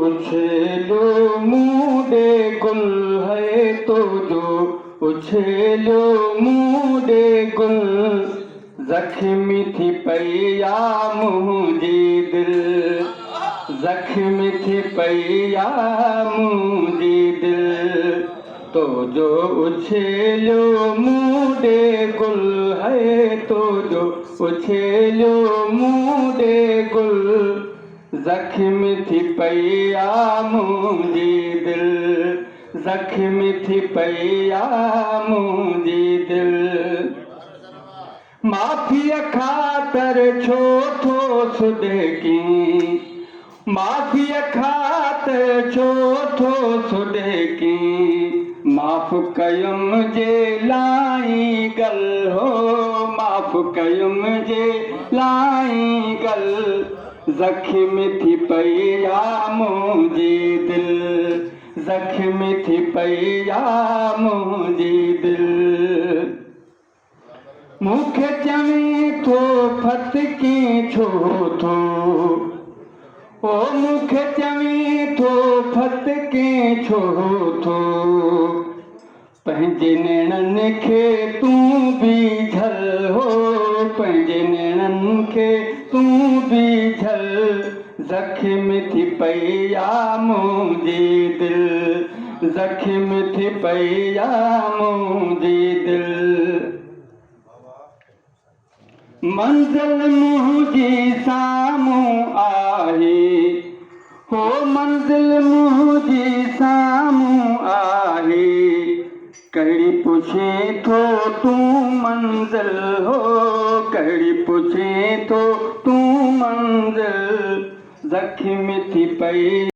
उछलो मूडे गुल है तो जो उछलो मूडे गुल जख्मी थी पैया मुझे दिल जख्मी थी पैया मुझे दिल तो जो उछलो मूडे गुल है तो जो उछलो मूडे गुल जख्मी थी पैया मुझे दिल जख्मी थी पैया मुझे दिल माफी खातर छो थो सुडकी माफी खातर छो थो सुडकी माफ़ कयुम जे लाई गल हो माफ़ कयुम जे लाई गल जख्मी थी पैया मुझे दिल जख्मी थी पैया मुझे दिल मुखे चवी थो फतकी छो थो ओ मुखे चवी थो फतकी छो थो पंहिंजे नेणनि खे तूं बि झल हो पंहिंजे नेणनि खे तूं बि झल जख्मी थी पैया मुझे दिल जख्मी थी पैया मुझे दिल मंज़िल मुझी साम्हूं आहे हो मंज़िल मुझी साम्हूं आहे कहिड़ी पुछे थो तूं मंज़िल हो कहिड़ी पुछे थो तूं मंज़िल जख्मी थी पई